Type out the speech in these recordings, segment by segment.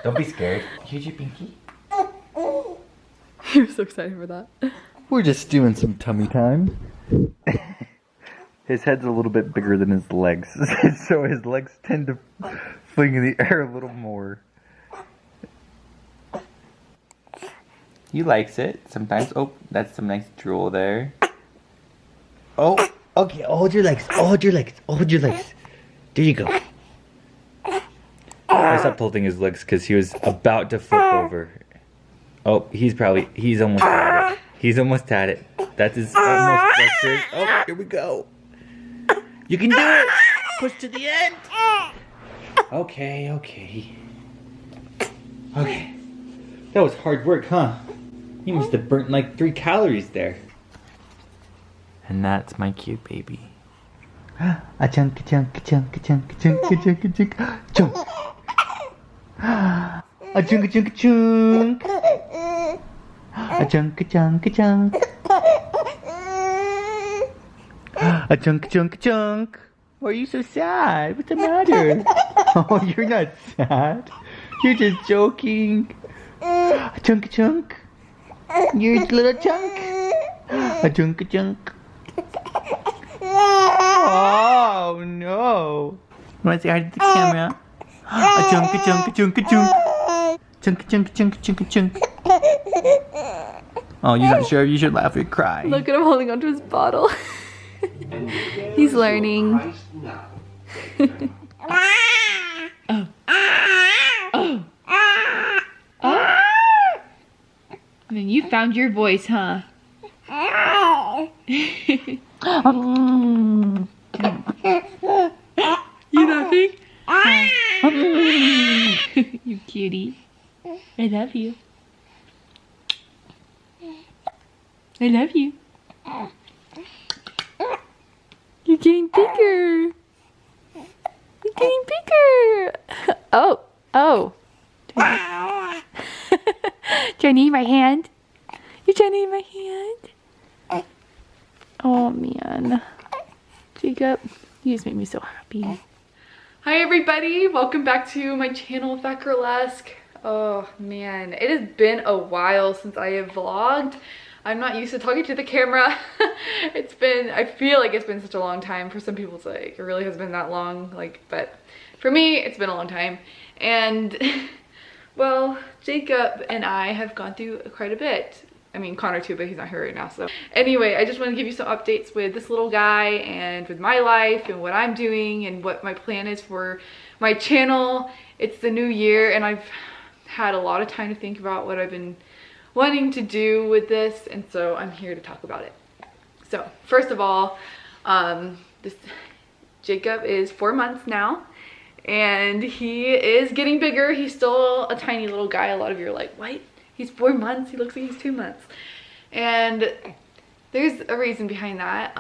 Don't be scared. Here's your pinky. You're so excited for that. We're just doing some tummy time. His head's a little bit bigger than his legs, so his legs tend to fling in the air a little more. He likes it sometimes. Oh, that's some nice drool there. Oh, okay. Hold your legs. Hold your legs. Hold your legs. There you go. I stopped holding his legs because he was about to flip over. Oh, he's almost at it. He's almost at it. That's his almost flustered. Oh, here we go. You can do it. Push to the end. Okay. Okay. That was hard work, huh? You must have burnt like 3 calories there. And that's my cute baby. A chunk, chunk, chunk, chunk, chunk, chunk, chunk, chunk. A chunk, chunk, chunk. A chunk, chunk, chunk. A chunk, chunk, chunk. Why are you so sad? What's the matter? Oh, you're not sad. You're just joking. A chunk, chunk. You're a little chunk. A chunk, chunk. Oh no! You want to say hi to the camera? A chunk, a chunk, a chunk, a chunk. Chunk, chunk, chunk, chunk, chunk. Oh, you're not sure if you should laugh or cry. Look at him holding onto his bottle. He's learning. And then you found your voice, huh? You laughing? You cutie. I love you. I love you. You're getting bigger. You're getting bigger. Oh. Trying to eat my hand? You're trying to eat my hand? Oh man. Jacob, you just made me so happy. Hi everybody, welcome back to my channel, Fat Girlesque. Oh man, it has been a while since I have vlogged. I'm not used to talking to the camera. I feel like it's been such a long time. For some people it's like, it really has been that long. But for me, it's been a long time. And well, Jacob and I have gone through quite a bit. I mean, Connor too, but he's not here right now. So anyway, I just want to give you some updates with this little guy and with my life and what I'm doing and what my plan is for my channel. It's the new year and I've had a lot of time to think about what I've been wanting to do with this, and so I'm here to talk about it. So first of all, Jacob is 4 months now and he is getting bigger. He's still a tiny little guy. A lot of you are like, what? He's 4 months? He looks like he's 2 months. And there's a reason behind that.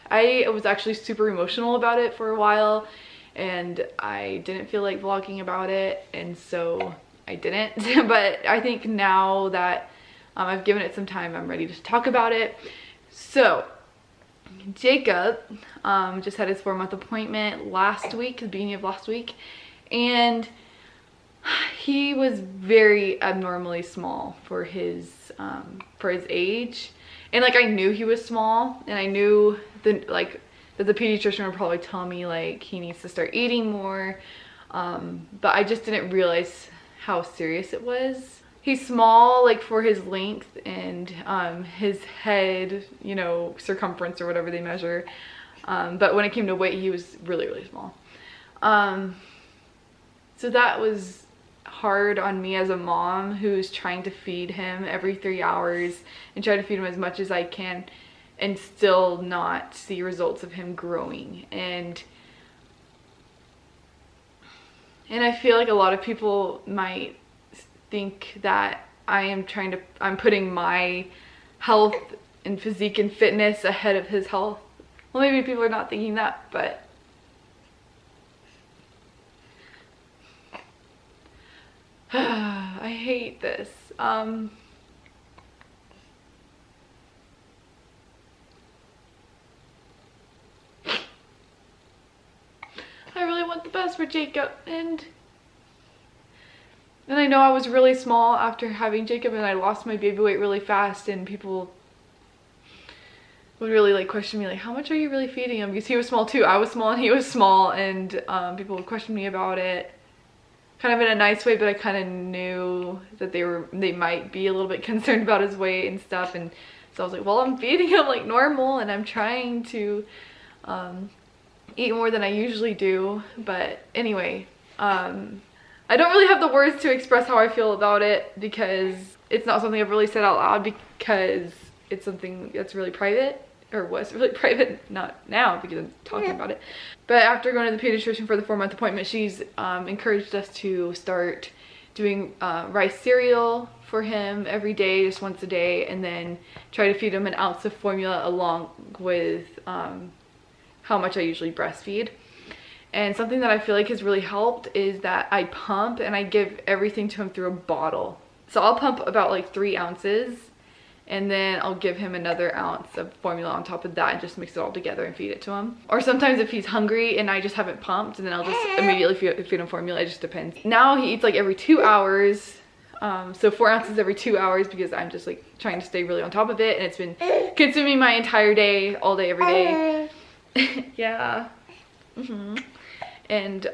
I was actually super emotional about it for a while and I didn't feel like vlogging about it, and so I didn't. But I think now that I've given it some time, I'm ready to talk about it. So Jacob just had his 4-month appointment last week, the beginning of last week, and he was very abnormally small for his age. And like, I knew he was small, and I knew that the pediatrician would probably tell me like he needs to start eating more, but I just didn't realize how serious it was. He's small like for his length and his head, you know, circumference or whatever they measure, but when it came to weight, he was really small. So that was hard on me as a mom who's trying to feed him every 3 hours and try to feed him as much as I can and still not see results of him growing. And I feel like a lot of people might think that I'm putting my health and physique and fitness ahead of his health. Well, maybe people are not thinking that, but I hate this. I really want the best for Jacob, and And I know I was really small after having Jacob, and I lost my baby weight really fast, and people would really like question me like, how much are you really feeding him? Because he was small too. I was small and he was small, and people would question me about it, kind of in a nice way, but I kind of knew that they might be a little bit concerned about his weight and stuff. And so I was like, well, I'm feeding him like normal, and I'm trying to eat more than I usually do. But anyway, I don't really have the words to express how I feel about it, because it's not something I've really said out loud, because it's something that's really private, or was really private, not now because I'm talking about it. But after going to the pediatrician for the 4-month appointment, she's encouraged us to start doing rice cereal for him every day, just once a day, and then try to feed him an ounce of formula along with how much I usually breastfeed. And something that I feel like has really helped is that I pump, and I give everything to him through a bottle. So I'll pump about like 3 ounces, and then I'll give him another ounce of formula on top of that and just mix it all together and feed it to him. Or sometimes if he's hungry and I just haven't pumped, and then I'll just immediately feed him formula. It just depends. Now he eats like every 2 hours. So 4 ounces every 2 hours, because I'm just like trying to stay really on top of it, and it's been consuming my entire day, all day, every day. Yeah. And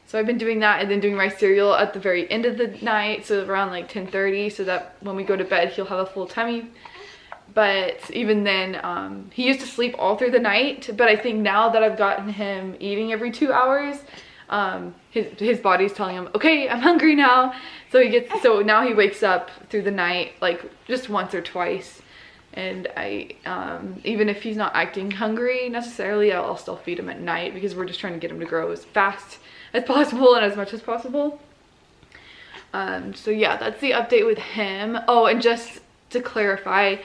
so I've been doing that, and then doing rice cereal at the very end of the night, so around like 10:30, so that when we go to bed he'll have a full tummy. But even then, he used to sleep all through the night, but I think now that I've gotten him eating every 2 hours, his body's telling him, okay, I'm hungry now. So now he wakes up through the night like just once or twice. And even if he's not acting hungry necessarily, I'll still feed him at night, because we're just trying to get him to grow as fast as possible and as much as possible. So yeah, that's the update with him. Oh, and just to clarify,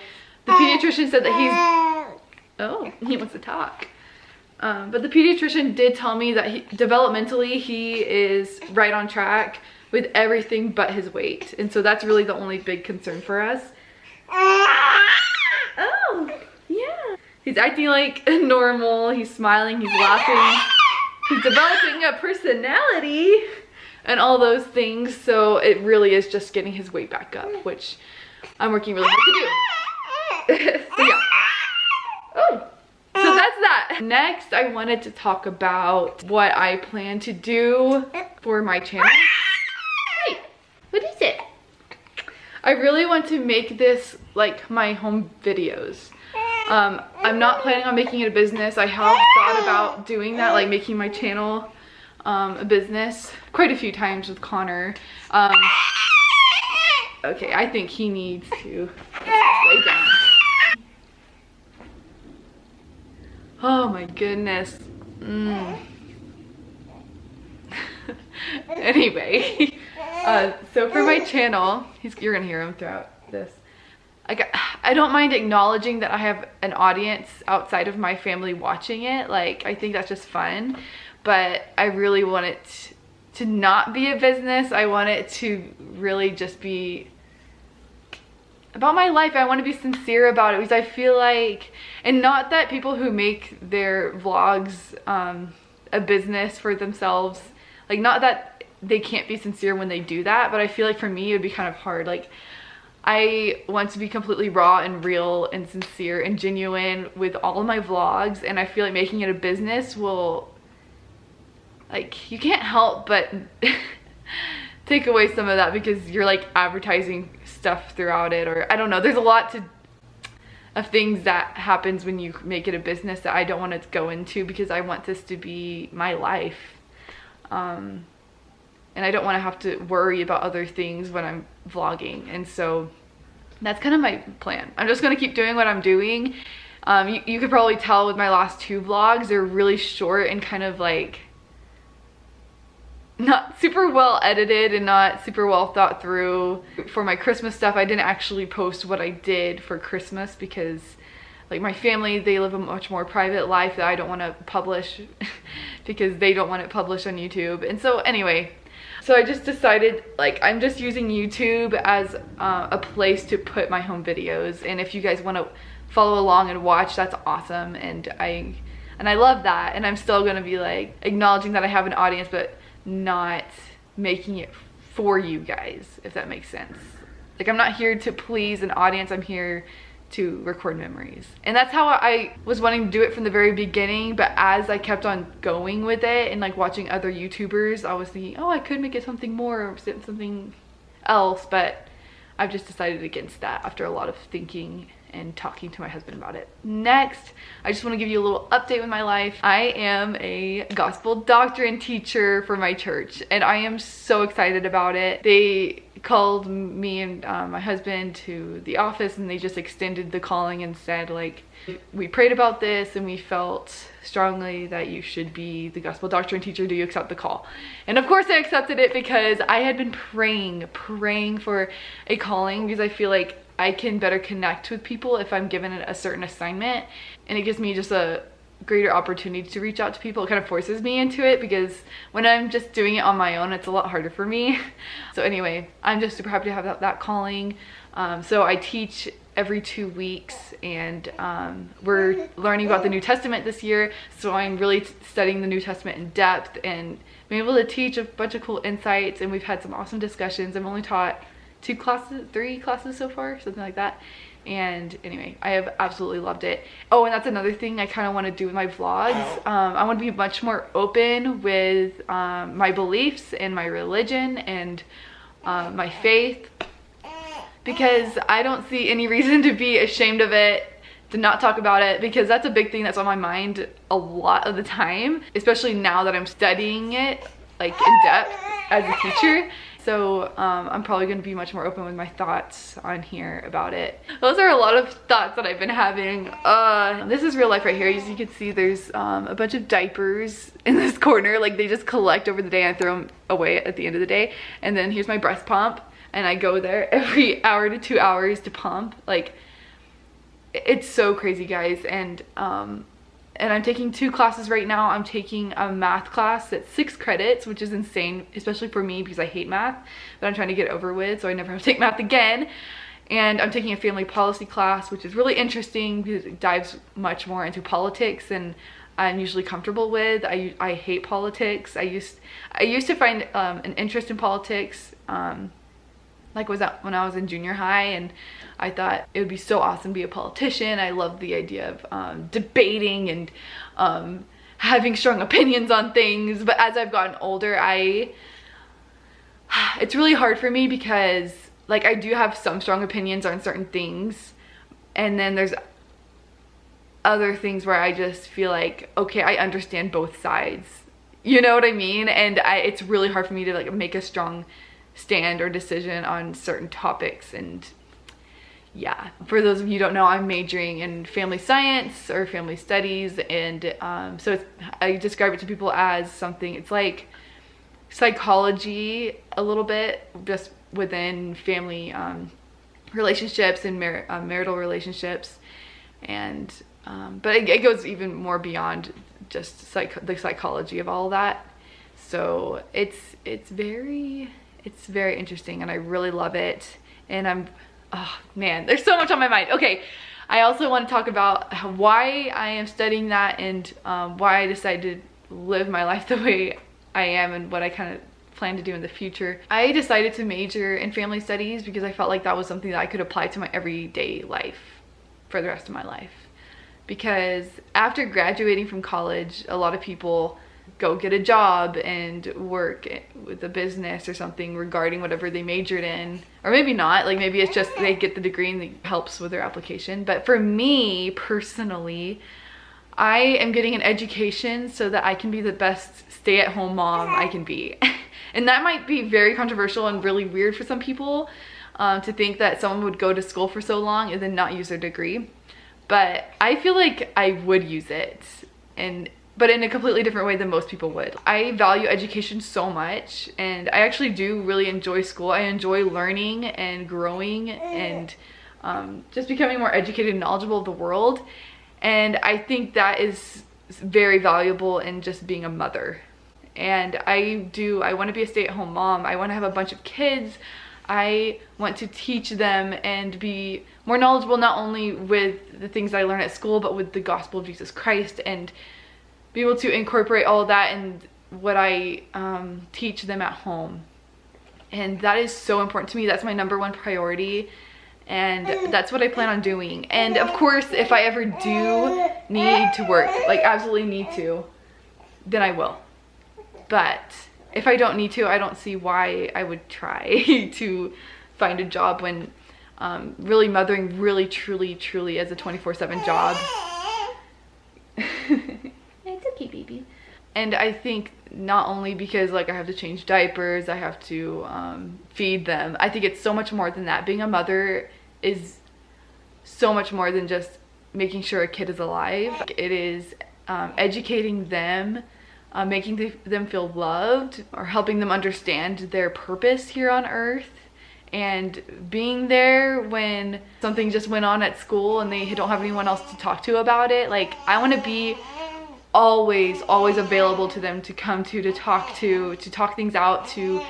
the pediatrician said that he wants to talk. But the pediatrician did tell me that developmentally he is right on track with everything but his weight. And so that's really the only big concern for us. Oh, yeah. He's acting like normal. He's smiling. He's laughing. He's developing a personality and all those things. So it really is just getting his weight back up, which I'm working really hard to do. So yeah. Oh, so that's that. Next, I wanted to talk about what I plan to do for my channel. Hey, what is it? I really want to make this like my home videos. I'm not planning on making it a business. I have thought about doing that, like making my channel a business quite a few times with Connor. Okay, I think he needs to lay down. Oh my goodness. Anyway, so for my channel, you're gonna hear him throughout this. I don't mind acknowledging that I have an audience outside of my family watching it. Like, I think that's just fun, but I really want it to not be a business. I want it to really just be about my life. I want to be sincere about it, because I feel like, and not that people who make their vlogs a business for themselves, like, not that they can't be sincere when they do that, but I feel like for me it would be kind of hard. Like, I want to be completely raw and real and sincere and genuine with all of my vlogs, and I feel like making it a business will, like, you can't help but take away some of that, because you're like advertising stuff throughout it, or I don't know, there's a lot of things that happens when you make it a business that I don't want to go into, because I want this to be my life. And I don't want to have to worry about other things when I'm vlogging. And so that's kind of my plan. I'm just going to keep doing what I'm doing. You could probably tell with my last 2 vlogs, they're really short and kind of like not super well edited and not super well thought through. For my Christmas stuff, I didn't actually post what I did for Christmas, because like my family, they live a much more private life that I don't want to publish because they don't want it published on YouTube. And so anyway, so I just decided, like, I'm just using YouTube as a place to put my home videos. And if you guys want to follow along and watch, that's awesome. And I love that. And I'm still going to be like acknowledging that I have an audience, but not making it for you guys, if that makes sense. Like, I'm not here to please an audience, I'm here to record memories. And that's how I was wanting to do it from the very beginning, but as I kept on going with it and like watching other YouTubers, I was thinking, oh, I could make it something more or something else, but I've just decided against that after a lot of thinking and talking to my husband about it. Next, I just want to give you a little update with my life. I am a gospel doctrine teacher for my church, and I am so excited about it. They called me and my husband to the office, and they just extended the calling and said, like, we prayed about this and we felt strongly that you should be the gospel doctrine teacher. Do you accept the call? And of course I accepted it, because I had been praying for a calling, because I feel like I can better connect with people if I'm given a certain assignment, and it gives me just a greater opportunity to reach out to people. It kind of forces me into it, because when I'm just doing it on my own, it's a lot harder for me. So anyway, I'm just super happy to have that calling. So I teach every 2 weeks, and we're learning about the New Testament this year, so I'm really studying the New Testament in depth and being able to teach a bunch of cool insights, and we've had some awesome discussions. I've only taught 3 classes so far, something like that. And anyway, I have absolutely loved it. Oh, and that's another thing I kind of want to do with my vlogs. I want to be much more open with my beliefs and my religion and my faith, because I don't see any reason to be ashamed of it, to not talk about it, because that's a big thing that's on my mind a lot of the time, especially now that I'm studying it like in depth as a teacher. So I'm probably going to be much more open with my thoughts on here about it. Those are a lot of thoughts that I've been having. This is real life right here. As you can see, there's a bunch of diapers in this corner. Like, they just collect over the day and I throw them away at the end of the day. And then here's my breast pump, and I go there every hour to 2 hours to pump. Like, it's so crazy, guys. And I'm taking 2 classes right now. I'm taking a math class that's 6 credits, which is insane, especially for me, because I hate math, but I'm trying to get over with, so I never have to take math again. And I'm taking a family policy class, which is really interesting because it dives much more into politics than I'm usually comfortable with. I hate politics. I used to find an interest in politics, like when I was in junior high, and I thought it would be so awesome to be a politician. I love the idea of debating and having strong opinions on things. But as I've gotten older, it's really hard for me, because like, I do have some strong opinions on certain things, and then there's other things where I just feel like, okay, I understand both sides. You know what I mean? And it's really hard for me to like make a strong stand or decision on certain topics. And yeah, for those of you who don't know, I'm majoring in family science or family studies, and so I describe it to people as something, it's like psychology a little bit, just within family relationships and marital relationships, and but it goes even more beyond just the psychology of all of that. So it's very interesting, and I really love it. And oh man, there's so much on my mind. Okay, I also want to talk about why I am studying that, and why I decided to live my life the way I am, and what I kind of plan to do in the future. I decided to major in family studies because I felt like that was something that I could apply to my everyday life for the rest of my life. Because after graduating from college, a lot of people go get a job and work with a business or something regarding whatever they majored in, or maybe not, like maybe it's just they get the degree and it helps with their application. But for me personally, I am getting an education so that I can be the best stay-at-home mom I can be. And that might be very controversial and really weird for some people, to think that someone would go to school for so long and then not use their degree. But I feel like I would use it, but in a completely different way than most people would. I value education so much, and I actually do really enjoy school. I enjoy learning and growing and just becoming more educated and knowledgeable of the world. And I think that is very valuable in just being a mother. And I want to be a stay-at-home mom. I want to have a bunch of kids. I want to teach them and be more knowledgeable, not only with the things I learn at school, but with the gospel of Jesus Christ, and be able to incorporate all of that in what I teach them at home. And that is so important to me. That's my #1 priority. And that's what I plan on doing. And of course, if I ever do need to work, like absolutely need to, then I will. But if I don't need to, I don't see why I would try to find a job when really mothering really truly is a 24/7 job. It's okay, baby. And I think not only because like I have to change diapers, I have to feed them. I think it's so much more than that. Being a mother is so much more than just making sure a kid is alive. It is educating them, making them feel loved, or helping them understand their purpose here on earth, and being there when something just went on at school and they don't have anyone else to talk to about it. Like, I want to be always available to them, to come to talk things out, to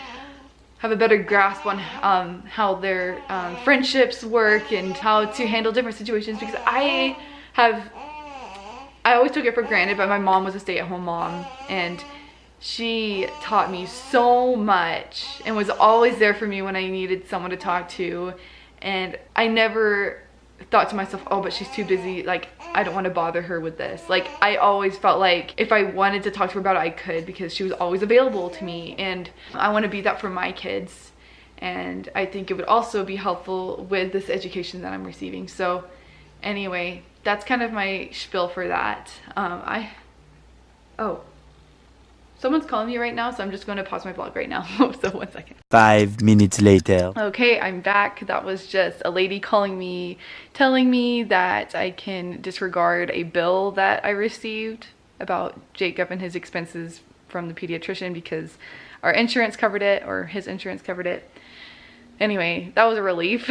have a better grasp on how their friendships work and how to handle different situations, because I always took it for granted, but my mom was a stay-at-home mom, and she taught me so much and was always there for me when I needed someone to talk to. And I never thought to myself, oh, but she's too busy, like I don't want to bother her with this. Like, I always felt like if I wanted to talk to her about it, I could, because she was always available to me. And I want to be that for my kids. And I think it would also be helpful with this education that I'm receiving. So anyway, that's kind of my spiel for that. Someone's calling me right now, so I'm just going to pause my vlog right now. So 1 second. 5 minutes later. Okay, I'm back. That was just a lady calling me, telling me that I can disregard a bill that I received about Jacob and his expenses from the pediatrician because our insurance covered it, or his insurance covered it. Anyway, that was a relief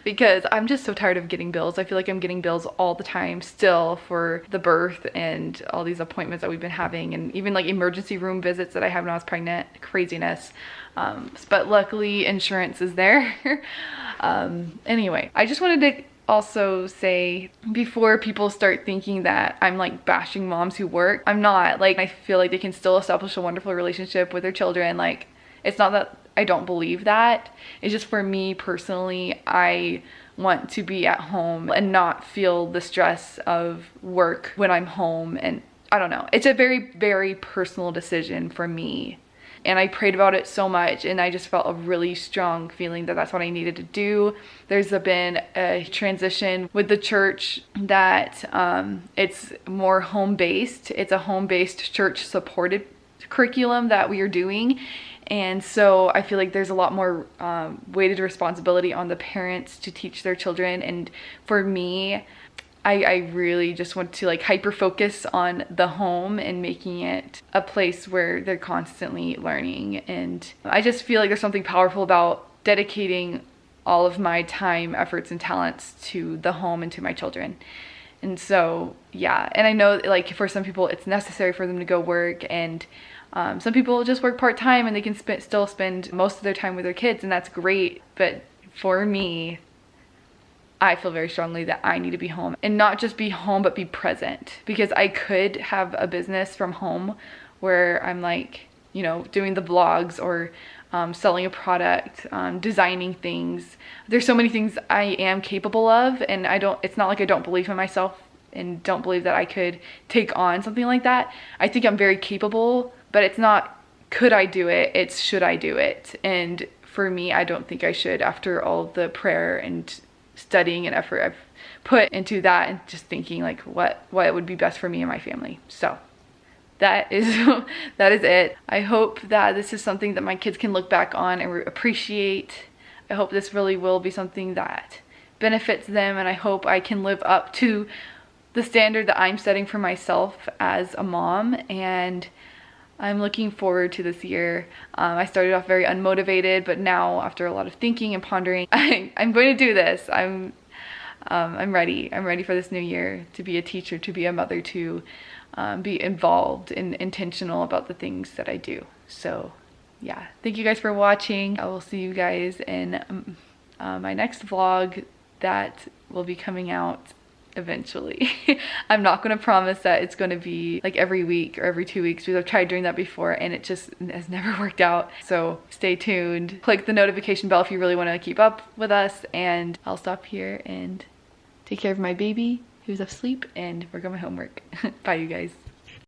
because I'm just so tired of getting bills. I feel like I'm getting bills all the time still for the birth and all these appointments that we've been having, and even like emergency room visits that I have when I was pregnant. Craziness. But luckily insurance is there. Anyway, I just wanted to also say, before people start thinking that I'm like bashing moms who work, I'm not. Like, I feel like they can still establish a wonderful relationship with their children. Like, it's not that I don't believe that. It's just, for me personally, I want to be at home and not feel the stress of work when I'm home. And I don't know, it's a very personal decision for me. And I prayed about it so much, and I just felt a really strong feeling that that's what I needed to do. There's been a transition with the church that it's more home-based. It's a home-based, church-supported curriculum that we are doing. And so I feel like there's a lot more weighted responsibility on the parents to teach their children. And for me, I really just want to like hyper focus on the home and making it a place where they're constantly learning. And I just feel like there's something powerful about dedicating all of my time, efforts, and talents to the home and to my children. And so, yeah. And I know, like, for some people it's necessary for them to go work, and some people just work part-time and they can still spend most of their time with their kids, and that's great. But for me, I feel very strongly that I need to be home, and not just be home, but be present, because I could have a business from home where I'm like, you know, doing the vlogs, or selling a product, designing things. There's so many things I am capable of, and it's not like I don't believe in myself and don't believe that I could take on something like that. I think I'm very capable, but it's not could I do it, it's should I do it. And for me, I don't think I should, after all the prayer and studying and effort I've put into that, and just thinking like what would be best for me and my family. So that is it. I hope that this is something that my kids can look back on and appreciate. I hope this really will be something that benefits them, and I hope I can live up to the standard that I'm setting for myself as a mom. And I'm looking forward to this year. I started off very unmotivated, but now, after a lot of thinking and pondering, I'm going to do this. I'm ready. I'm ready for this new year, to be a teacher, to be a mother, to be involved and intentional about the things that I do. So yeah, thank you guys for watching. I will see you guys in my next vlog that will be coming out eventually. I'm not going to promise that it's going to be like every week or every 2 weeks, because I've tried doing that before and it just has never worked out. So stay tuned. Click the notification bell if you really want to keep up with us, and I'll stop here and take care of my baby who's asleep and work on my homework. Bye, you guys.